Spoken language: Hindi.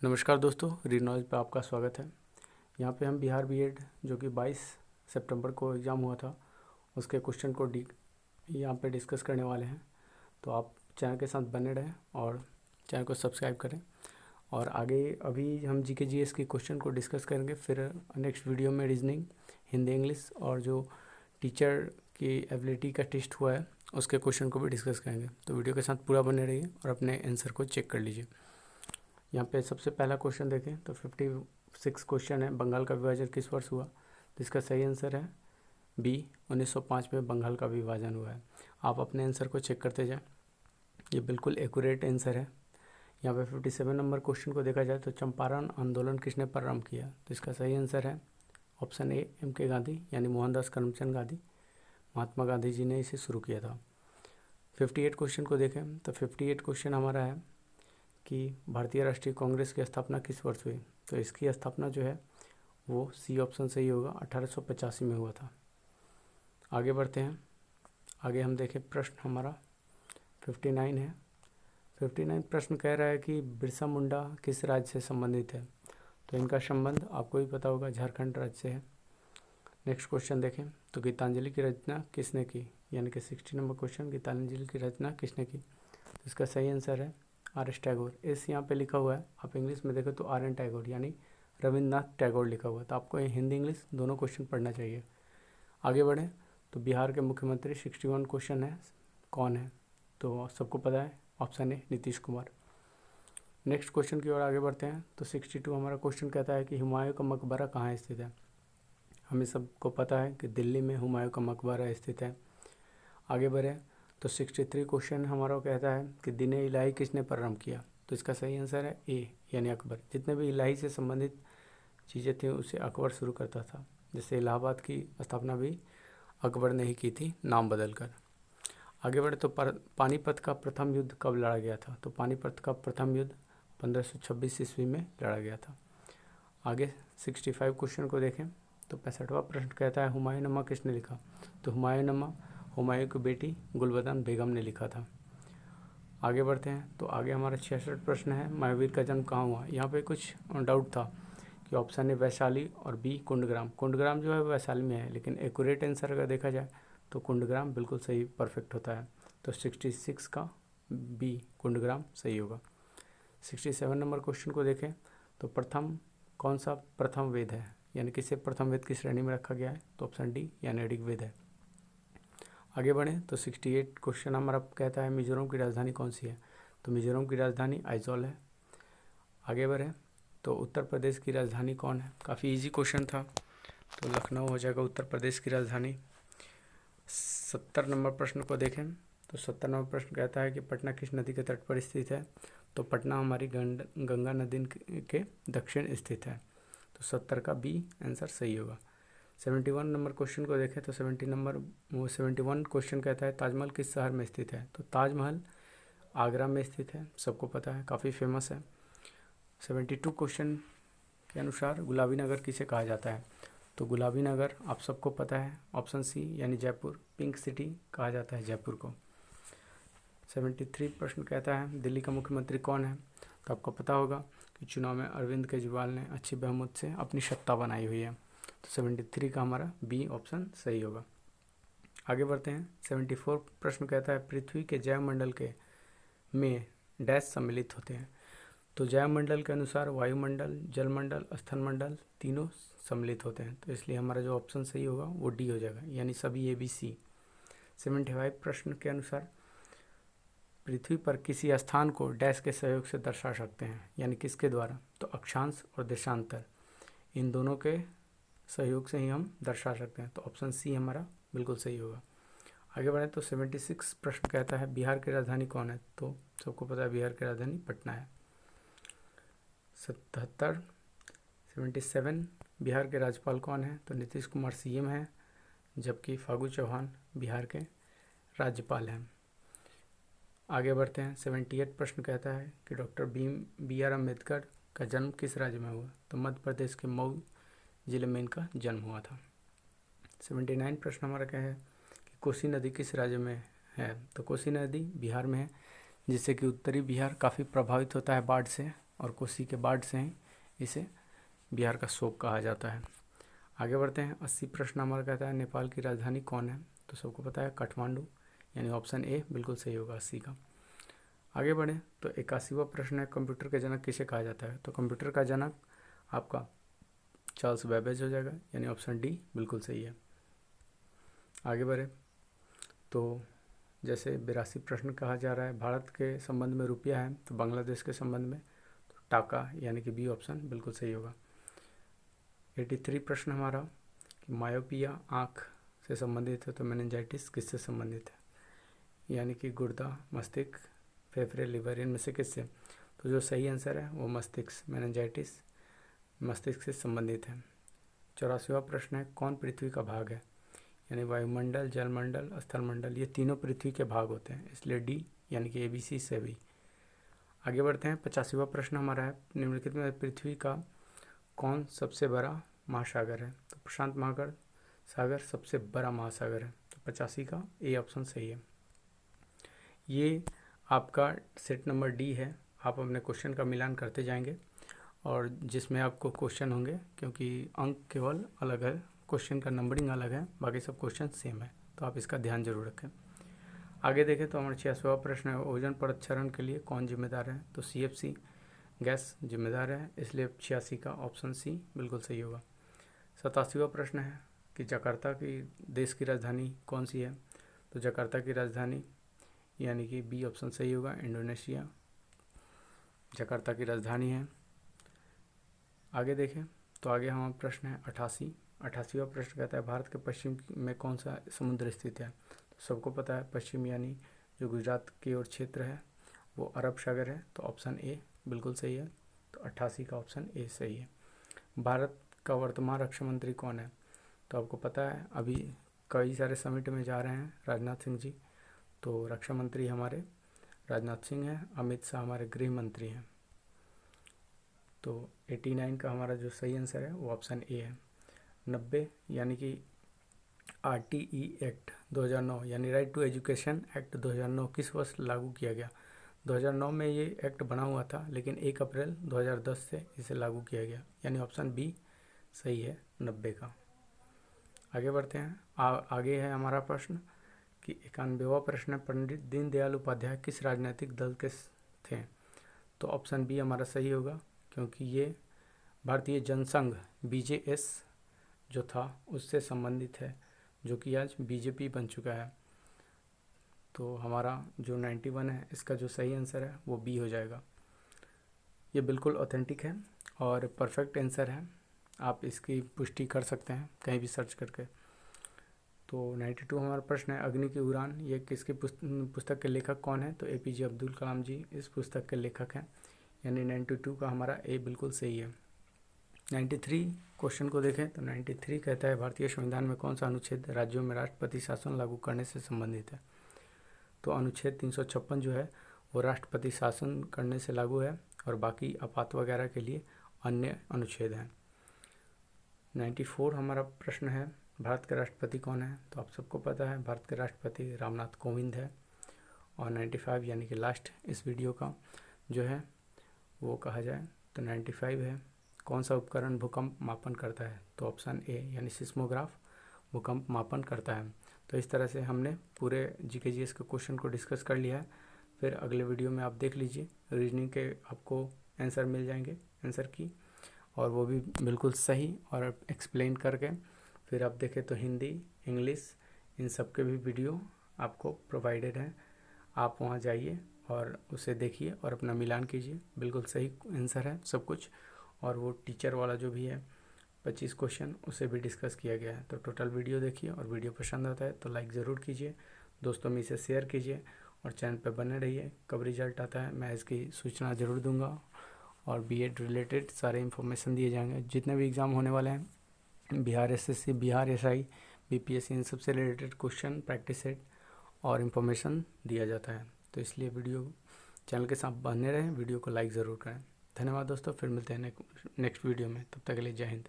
नमस्कार दोस्तों, रीड नॉलेज पे आपका स्वागत है। यहाँ पे हम बिहार बीएड जो कि 22 सितंबर को एग्ज़ाम हुआ था उसके क्वेश्चन को यहाँ पे डिस्कस करने वाले हैं। तो आप चैनल के साथ बने रहें और चैनल को सब्सक्राइब करें। और आगे अभी हम जीके जीएस के क्वेश्चन को डिस्कस करेंगे, फिर नेक्स्ट वीडियो में रीजनिंग, हिंदी, इंग्लिश और जो टीचर की एबिलिटी का टेस्ट हुआ है उसके क्वेश्चन को भी डिस्कस करेंगे। तो वीडियो के साथ पूरा बने रहिए और अपने आंसर को चेक कर लीजिए। यहाँ पे सबसे पहला क्वेश्चन देखें तो 56 क्वेश्चन है, बंगाल का विभाजन किस वर्ष हुआ। तो इसका सही आंसर है बी, 1905 में बंगाल का विभाजन हुआ है। आप अपने आंसर को चेक करते जाएं, ये बिल्कुल एक्यूरेट आंसर है। यहाँ पे 57 नंबर क्वेश्चन को देखा जाए तो चंपारण आंदोलन किसने प्रारंभ किया। तो इसका सही आंसर है ऑप्शन ए, M.K. गांधी यानी मोहनदास करमचंद गांधी। महात्मा गांधी जी ने इसे शुरू किया था। 58 क्वेश्चन को देखें तो 58 क्वेश्चन हमारा है कि भारतीय राष्ट्रीय कांग्रेस की स्थापना किस वर्ष हुई। तो इसकी स्थापना जो है वो सी ऑप्शन सही होगा, 1885 में हुआ था। आगे बढ़ते हैं। आगे हम देखें प्रश्न हमारा 59 है। 59 प्रश्न कह रहा है कि बिरसा मुंडा किस राज्य से संबंधित है। तो इनका संबंध आपको भी पता होगा, झारखंड राज्य से है। नेक्स्ट क्वेश्चन देखें तो गीतांजलि की रचना किसने की, यानी कि 60 नंबर क्वेश्चन, गीतांजलि की रचना किसने की। तो इसका सही आंसर है R.S. टैगोर। इस यहाँ पे लिखा हुआ है, आप इंग्लिश में देखें तो R.N. टैगोर यानी रविन्द्रनाथ टैगोर लिखा हुआ है। तो आपको हिंदी इंग्लिश दोनों क्वेश्चन पढ़ना चाहिए। आगे बढ़ें तो बिहार के मुख्यमंत्री 61 क्वेश्चन है, कौन है। तो सबको पता है, option A Nitish Kumar. Next question की ओर आगे बढ़ते हैं तो 62 हमारा क्वेश्चन कहता है कि हुमायूं का मकबरा कहाँ स्थित है। हमें सबको पता है कि दिल्ली में हुमायूं का मकबरा स्थित है। आगे बढ़े तो 63 क्वेश्चन हमारा कहता है कि दीन इलाही किसने प्रारंभ किया। तो इसका सही आंसर है ए, यानी अकबर। जितने भी इलाही से संबंधित चीज़ें थी उसे अकबर शुरू करता था। जैसे इलाहाबाद की स्थापना भी अकबर ने ही की थी, नाम बदल कर। आगे बढ़े तो पानीपत का प्रथम युद्ध कब लड़ा गया था। तो पानीपत का प्रथम युद्ध 1526 ईस्वी में लड़ा गया था। आगे 65 क्वेश्चन को देखें तो 65वां प्रश्न कहता है हुमायूंनामा किसने लिखा। तो हुमायूंनामा हुमायूं की बेटी गुलबदन बेगम ने लिखा था। आगे बढ़ते हैं तो आगे हमारा 66 प्रश्न है महावीर का जन्म कहाँ हुआ। यहाँ पे कुछ डाउट था कि ऑप्शन ए वैशाली और बी कुंडग्राम। कुंडग्राम जो है वैशाली में है, लेकिन एक्यूरेट आंसर अगर देखा जाए तो कुंडग्राम बिल्कुल सही परफेक्ट होता है। तो 66 का बी कुंडग्राम सही होगा। 67 नंबर क्वेश्चन को देखें तो कौन सा प्रथम वेद है, यानी किसे प्रथम वेद की श्रेणी में रखा गया है। तो ऑप्शन डी यानी ऋग्वेद है। आगे बढ़ें तो 68 क्वेश्चन हमारा कहता है मिजोरम की राजधानी कौन सी है। तो मिजोरम की राजधानी आइजॉल है। आगे बढ़ें तो उत्तर प्रदेश की राजधानी कौन है। काफ़ी इजी क्वेश्चन था, तो लखनऊ हो जाएगा उत्तर प्रदेश की राजधानी। 70 नंबर प्रश्न को देखें तो 70 नंबर प्रश्न कहता है कि पटना किस नदी के तट पर स्थित है। तो पटना हमारी गंगा नदी के दक्षिण स्थित है। तो 70 का बी आंसर सही होगा। 71 नंबर क्वेश्चन को देखें तो 71 क्वेश्चन कहता है ताजमहल किस शहर में स्थित है। तो ताजमहल आगरा में स्थित है, सबको पता है, काफ़ी फेमस है। 72 क्वेश्चन के अनुसार गुलाबी नगर किसे कहा जाता है। तो गुलाबी नगर आप सबको पता है, ऑप्शन सी यानी जयपुर, पिंक सिटी कहा जाता है जयपुर को। 73 प्रश्न कहता है दिल्ली का मुख्यमंत्री कौन है। तो आपको पता होगा कि चुनाव में अरविंद केजरीवाल ने अच्छी बहुमत से अपनी सत्ता बनाई हुई है। तो 73 का हमारा बी ऑप्शन सही होगा। आगे बढ़ते हैं। 74 प्रश्न कहता है पृथ्वी के जैवमंडल के में डैश सम्मिलित होते हैं। तो जैवमंडल के अनुसार वायुमंडल, जलमंडल, स्थलमंडल तीनों सम्मिलित होते हैं। तो इसलिए हमारा जो ऑप्शन सही होगा वो डी हो जाएगा, यानी सभी ए बी सी। 75 प्रश्न के अनुसार पृथ्वी पर किसी स्थान को डैश के सहयोग से दर्शा सकते हैं, यानी किसके द्वारा। तो अक्षांश और देशांतर, इन दोनों के सहयोग से ही हम दर्शा सकते हैं। तो ऑप्शन सी हमारा बिल्कुल सही होगा। आगे बढ़े तो 76 प्रश्न कहता है बिहार की राजधानी कौन है। तो सबको पता है बिहार की राजधानी पटना है। 77 बिहार के राज्यपाल कौन है। तो नीतीश कुमार सीएम है, जबकि फागू चौहान बिहार के राज्यपाल हैं। आगे बढ़ते हैं। 78 प्रश्न कहता है कि डॉक्टर बी आर अम्बेडकर का जन्म किस राज्य में हुआ। तो मध्य प्रदेश के मऊ जिले में इनका जन्म हुआ था। 79 प्रश्न हमारा क्या है कि कोसी नदी किस राज्य में है। तो कोसी नदी बिहार में है, जिससे कि उत्तरी बिहार काफ़ी प्रभावित होता है बाढ़ से, और कोसी के बाढ़ से ही इसे बिहार का शोक कहा जाता है। आगे बढ़ते हैं। 80 प्रश्न हमारा कहता है नेपाल की राजधानी कौन है? तो सबको पता है काठमांडू, यानी ऑप्शन ए बिल्कुल सही होगा 80 का। आगे बढ़ें तो 81वां प्रश्न है कंप्यूटर के जनक किसे कहा जाता है? तो कंप्यूटर का जनक आपका चार्ल्स बेबेज हो जाएगा, यानी ऑप्शन डी बिल्कुल सही है। आगे बढ़े तो जैसे 82 प्रश्न कहा जा रहा है भारत के संबंध में रुपया है, तो बांग्लादेश के संबंध में तो टाका, यानी कि बी ऑप्शन बिल्कुल सही होगा। 83 प्रश्न हमारा कि मायोपिया आँख से संबंधित है, तो मेनिंजाइटिस किससे संबंधित है? यानी कि गुर्दा, मस्तिष्क, फेफड़े, लिवर, इनमें से किससे? तो जो सही आंसर है वो मस्तिष्क, मेनिंजाइटिस मस्तिष्क से संबंधित है। 84वां प्रश्न है कौन पृथ्वी का भाग है? यानी वायुमंडल, जलमंडल, स्थलमंडल, ये तीनों पृथ्वी के भाग होते हैं, इसलिए डी यानी कि ABC से भी। आगे बढ़ते हैं। 85वां प्रश्न हमारा है निम्नलिखित में पृथ्वी का कौन सबसे बड़ा महासागर है? तो प्रशांत महासागर सागर सबसे बड़ा महासागर है, तो 85 का ए ऑप्शन सही है। ये आपका सेट नंबर डी है। आप अपने क्वेश्चन का मिलान करते जाएंगे और जिसमें आपको क्वेश्चन होंगे, क्योंकि अंक केवल अलग है, क्वेश्चन का नंबरिंग अलग है, बाकी सब क्वेश्चन सेम है, तो आप इसका ध्यान जरूर रखें। आगे देखें तो हमारा 86वां प्रश्न है ओजोन परत क्षरण के लिए कौन जिम्मेदार है? तो CFC गैस जिम्मेदार है, इसलिए 86 का ऑप्शन सी बिल्कुल सही होगा। 87वां प्रश्न है कि जकार्ता की देश की राजधानी कौन सी है? तो जकार्ता की राजधानी यानी कि बी ऑप्शन सही होगा, इंडोनेशिया जकार्ता की राजधानी है। आगे देखें तो आगे हमारा प्रश्न है 88वां प्रश्न कहता है भारत के पश्चिम में कौन सा समुद्र स्थित है? तो सबको पता है पश्चिम यानी जो गुजरात की ओर क्षेत्र है वो अरब सागर है, तो ऑप्शन ए बिल्कुल सही है, तो 88 का ऑप्शन ए सही है। भारत का वर्तमान रक्षा मंत्री कौन है? तो आपको पता है अभी कई सारे समिट में जा रहे हैं राजनाथ सिंह जी, तो रक्षा मंत्री हमारे राजनाथ सिंह हैं। अमित शाह हमारे गृह मंत्री हैं। तो 89 का हमारा जो सही आंसर है वो ऑप्शन ए है। 90 यानी कि RTE एक्ट 2009 यानी राइट टू एजुकेशन एक्ट 2009 किस वर्ष लागू किया गया? 2009 में ये एक्ट बना हुआ था, लेकिन 1 अप्रैल 2010 से इसे लागू किया गया, यानी ऑप्शन बी सही है 90 का। आगे बढ़ते हैं। आगे है हमारा प्रश्न कि 91वां प्रश्न है पंडित दीनदयाल उपाध्याय किस राजनीतिक दल के थे? तो ऑप्शन बी हमारा सही होगा, क्योंकि ये भारतीय जनसंघ BJS जो था उससे संबंधित है, जो कि आज BJP बन चुका है। तो हमारा जो 91 है इसका जो सही आंसर है वो बी हो जाएगा। ये बिल्कुल ऑथेंटिक है और परफेक्ट आंसर है, आप इसकी पुष्टि कर सकते हैं कहीं भी सर्च करके। तो 92 हमारा प्रश्न है अग्नि की उड़ान, ये किसकी पुस्तक के लेखक कौन है? तो APJ अब्दुल कलाम जी इस पुस्तक के लेखक हैं, यानी 92 का हमारा ए बिल्कुल सही है। 93 क्वेश्चन को देखें तो 93 कहता है भारतीय संविधान में कौन सा अनुच्छेद राज्यों में राष्ट्रपति शासन लागू करने से संबंधित है? तो अनुच्छेद 356 जो है वो राष्ट्रपति शासन करने से लागू है, और बाकी आपात वगैरह के लिए अन्य अनुच्छेद हैं। 94 हमारा प्रश्न है भारत के राष्ट्रपति कौन है? तो आप सबको पता है भारत के राष्ट्रपति रामनाथ कोविंद है। और 95 यानी कि लास्ट इस वीडियो का जो है वो कहा जाए तो 95 है कौन सा उपकरण भूकंप मापन करता है? तो ऑप्शन ए यानी सिस्मोग्राफ भूकंप मापन करता है। तो इस तरह से हमने पूरे GK/GS के क्वेश्चन को डिस्कस कर लिया है। फिर अगले वीडियो में आप देख लीजिए, रीजनिंग के आपको आंसर मिल जाएंगे, आंसर की, और वो भी बिल्कुल सही और एक्सप्लेन करके। फिर आप देखें तो हिंदी, इंग्लिश, इन सब के भी वीडियो आपको प्रोवाइडेड हैं। आप वहाँ जाइए और उसे देखिए और अपना मिलान कीजिए, बिल्कुल सही आंसर है सब कुछ। और वो टीचर वाला जो भी है 25 क्वेश्चन उसे भी डिस्कस किया गया है। तो टोटल वीडियो देखिए, और वीडियो पसंद आता है तो लाइक ज़रूर कीजिए, दोस्तों में इसे शेयर कीजिए, और चैनल पर बने रहिए। कब रिजल्ट आता है मैं इसकी सूचना ज़रूर दूंगा, और B.Ed रिलेटेड सारे इन्फॉर्मेशन दिए जाएंगे। जितने भी एग्ज़ाम होने वाले हैं, Bihar SSC, Bihar SI, BPSC, इन सबसे रिलेटेड क्वेश्चन, प्रैक्टिस सेट और इन्फॉर्मेशन दिया जाता है। तो इसलिए वीडियो चैनल के साथ बने रहें, वीडियो को लाइक ज़रूर करें। धन्यवाद दोस्तों, फिर मिलते हैं नेक्स्ट वीडियो में, तब तक के लिए जय हिंद।